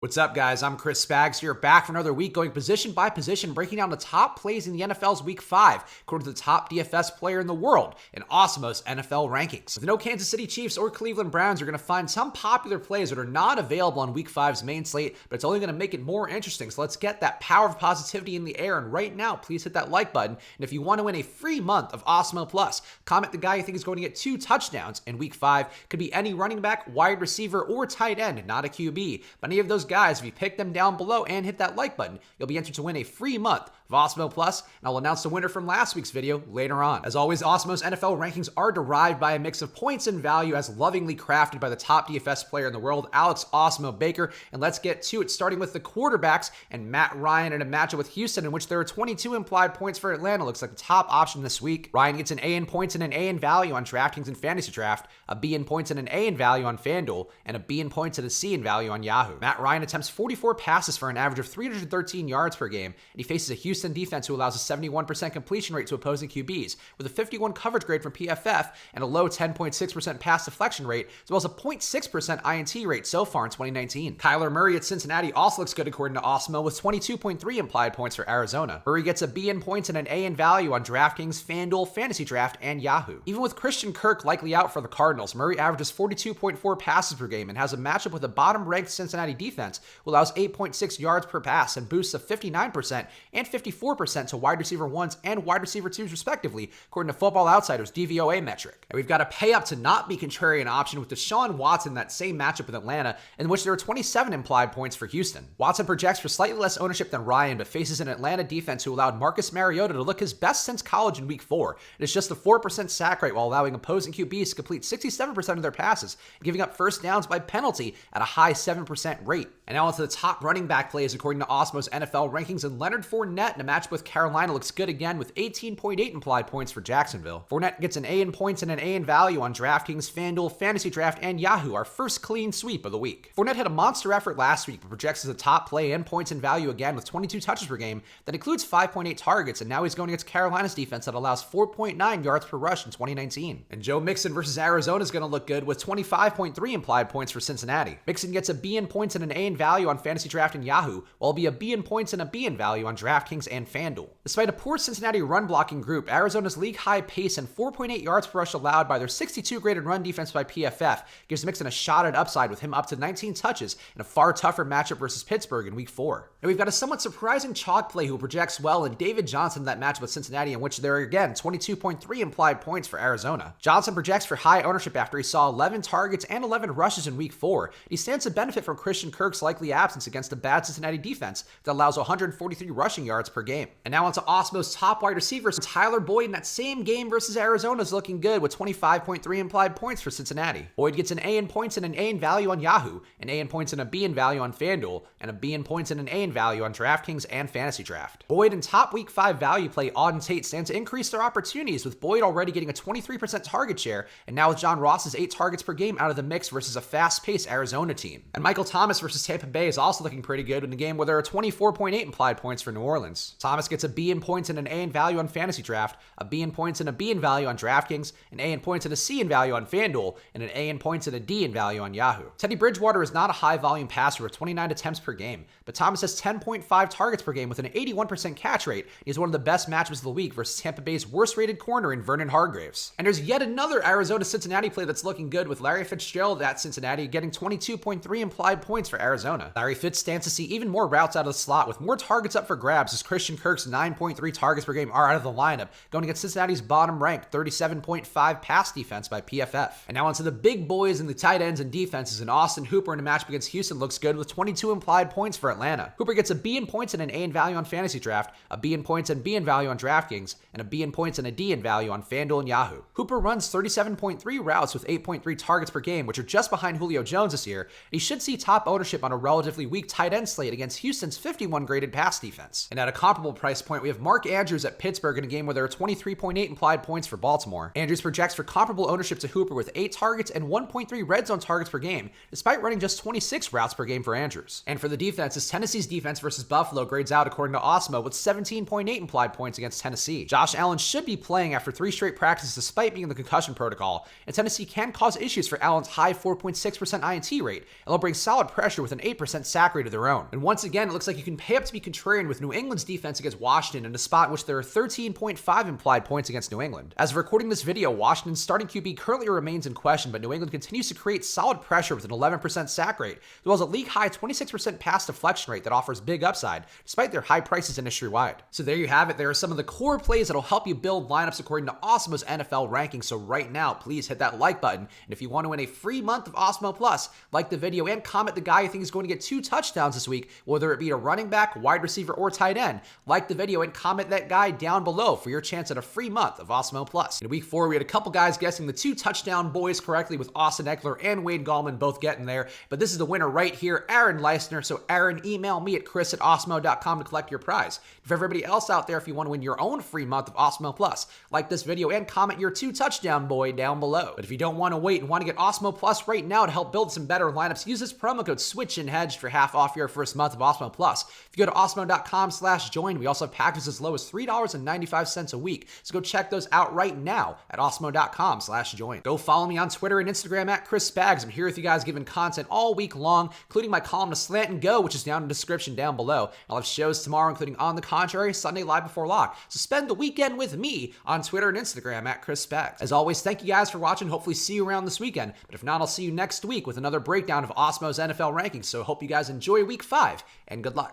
What's up, guys? I'm Chris Spags here, back for another week going position by position, breaking down the top plays in the NFL's Week 5, according to the top DFS player in the world in AWESEMO'S NFL rankings. With no Kansas City Chiefs or Cleveland Browns, you're going to find some popular plays that are not available on Week 5's main slate, but it's only going to make it more interesting. So let's get that power of positivity in the air. And right now, please hit that like button. And if you want to win a free month of AWESEMO+, comment the guy you think is going to get 2 touchdowns in Week 5. Could be any running back, wide receiver, or tight end, not a QB. But any of those guys, if you pick them down below and hit that like button, you'll be entered to win a free month of AWESEMO+, and I'll announce the winner from last week's video later on. As always, AWESEMO'S NFL rankings are derived by a mix of points and value as lovingly crafted by the top DFS player in the world, Alex Awesemo Baker. And let's get to it, starting with the quarterbacks and Matt Ryan in a matchup with Houston in which there are 22 implied points for Atlanta. Looks like the top option this week. Ryan gets an A in points and an A in value on Draftkings and Fantasy Draft, a B in points and an A in value on FANDUEL, and a B in points and a C in value on YAHOO. Matt Ryan attempts 44 passes for an average of 313 yards per game, and he faces a Houston defense who allows a 71% completion rate to opposing QBs, with a 51 coverage grade from PFF and a low 10.6% pass deflection rate, as well as a 0.6% INT rate so far in 2019. Kyler Murray at Cincinnati also looks good according to AWESEMO, with 22.3 implied points for Arizona. Murray gets a B in points and an A in value on Draftkings, FanDuel, Fantasy Draft, and YAHOO. Even with Christian Kirk likely out for the Cardinals, Murray averages 42.4 passes per game and has a matchup with a bottom-ranked Cincinnati defense who allows 8.6 yards per pass and boosts of 59% and 54% to wide receiver 1s and wide receiver 2s respectively, according to Football Outsiders' DVOA metric. And we've got a pay up to not be contrarian option with Deshaun Watson in that same matchup with Atlanta, in which there are 27 implied points for Houston. Watson projects for slightly less ownership than Ryan, but faces an Atlanta defense who allowed Marcus Mariota to look his best since college in Week 4. It is just a 4% sack rate while allowing opposing QBs to complete 67% of their passes, giving up first downs by penalty at a high 7% rate. And now onto the top running back plays according to AWESEMO'S NFL rankings, and Leonard Fournette in a match with Carolina looks good again with 18.8 implied points for Jacksonville. Fournette gets an A in points and an A in value on Draftkings, FanDuel, Fantasy Draft, and YAHOO, our first clean sweep of the week. Fournette had a monster effort last week, but projects as a top play in points and value again with 22 touches per game. That includes 5.8 targets, and now he's going against Carolina's defense that allows 4.9 yards per rush in 2019. And Joe Mixon versus Arizona is going to look good with 25.3 implied points for Cincinnati. Mixon gets a B in points and an A in value on Fantasy Draft and YAHOO, while it'll be a B in points and a B in value on Draftkings and FanDuel. Despite a poor Cincinnati run blocking group, Arizona's league high pace and 4.8 yards per rush allowed by their 62 graded run defense by PFF gives Mixon a shot at upside with him up to 19 touches in a far tougher matchup versus Pittsburgh in Week 4. And we've got a somewhat surprising chalk play who projects well in David Johnson in that matchup with Cincinnati, in which there are again 22.3 implied points for Arizona. Johnson projects for high ownership after he saw 11 targets and 11 rushes in Week 4. He stands to benefit from Christian Kirk's likely absence against a bad Cincinnati defense that allows 143 rushing yards per game. And now onto AWESEMO'S top wide receivers. Tyler Boyd in that same game versus Arizona is looking good with 25.3 implied points for Cincinnati. Boyd gets an A in points and an A in value on YAHOO, an A in points and a B in value on FanDuel, and a B in points and an A in value on Draftkings and Fantasy Draft. Boyd and top Week 5 value play Auden Tate stand to increase their opportunities, with Boyd already getting a 23% target share, and now with John Ross's 8 targets per game out of the mix versus a fast-paced Arizona team. And Michael Thomas versus Tampa Bay is also looking pretty good in a game where there are 24.8 implied points for New Orleans. Thomas gets a B in points and an A in value on Fantasy Draft, a B in points and a B in value on Draftkings, an A in points and a C in value on FanDuel, and an A in points and a D in value on YAHOO. Teddy Bridgewater is not a high-volume passer with 29 attempts per game, but Thomas has 10.5 targets per game with an 81% catch rate. He is one of the best matchups of the week versus Tampa Bay's worst-rated corner in Vernon Hargreaves. And there's yet another Arizona-Cincinnati play that's looking good with Larry Fitzgerald at Cincinnati getting 22.3 implied points for Arizona. Larry Fitz stands to see even more routes out of the slot with more targets up for grabs as Christian Kirk's 9.3 targets per game are out of the lineup, going against Cincinnati's bottom-ranked 37.5 pass defense by PFF. And now onto the big boys in the tight ends and defenses, and Austin Hooper in a matchup against Houston looks good with 22 implied points for Atlanta. Hooper gets a B in points and an A in value on Fantasy Draft, a B in points and B in value on Draftkings, and a B in points and a D in value on FanDuel and YAHOO. Hooper runs 37.3 routes with 8.3 targets per game, which are just behind Julio Jones this year, and he should see top ownership on a relatively weak tight end slate against Houston's 51 graded pass defense. And at a comparable price point, we have Mark Andrews at Pittsburgh in a game where there are 23.8 implied points for Baltimore. Andrews projects for comparable ownership to Hooper with 8 targets and 1.3 red zone targets per game, despite running just 26 routes per game for Andrews. And for the defenses, Tennessee's defense versus Buffalo grades out according to AWESEMO with 17.8 implied points against Tennessee. Josh Allen should be playing after 3 straight practices despite being in the concussion protocol, and Tennessee can cause issues for Allen's high 4.6% INT rate, and they'll bring solid pressure with an an 8% sack rate of their own. And once again, it looks like you can pay up to be contrarian with New England's defense against Washington in a spot in which there are 13.5 implied points against New England. As of recording this video, Washington's starting QB currently remains in question, but New England continues to create solid pressure with an 11% sack rate, as well as a league-high 26% pass deflection rate that offers big upside, despite their high prices industry-wide. So there you have it. There are some of the core plays that'll help you build lineups according to AWESEMO'S NFL rankings. So right now, please hit that like button. And if you want to win a free month of AWESEMO Plus, like the video and comment the guy you think is going to get 2 touchdowns this week, whether it be a running back, wide receiver, or tight end. Like the video and comment that guy down below for your chance at a free month of AWESEMO Plus. In week 4, we had a couple guys guessing the 2 touchdown boys correctly, with Austin Eckler and Wade Gallman both getting there. But this is the winner right here, Aaron Leisner. So Aaron, email me at chris@awesemo.com to collect your prize. For everybody else out there, if you want to win your own free month of AWESEMO Plus, like this video and comment your 2 touchdown boy down below. But if you don't want to wait and want to get AWESEMO Plus right now to help build some better lineups, use this promo code SWITCHANDHEDGED for half off your first month of AWESEMO Plus. If you go to awesemo.com/join, we also have packages as low as $3.95 a week. So go check those out right now at awesemo.com/join. Go follow me on Twitter and Instagram at Chris Spags. I'm here with you guys giving content all week long, including my column to Slant and Go, which is down in the description down below. I'll have shows tomorrow, including On the Contrary, Sunday Live Before Lock. So spend the weekend with me on Twitter and Instagram at Chris Spags. As always, thank you guys for watching. Hopefully see you around this weekend. But if not, I'll see you next week with another breakdown of AWESEMO'S NFL rankings. So I hope you guys enjoy week 5 and good luck.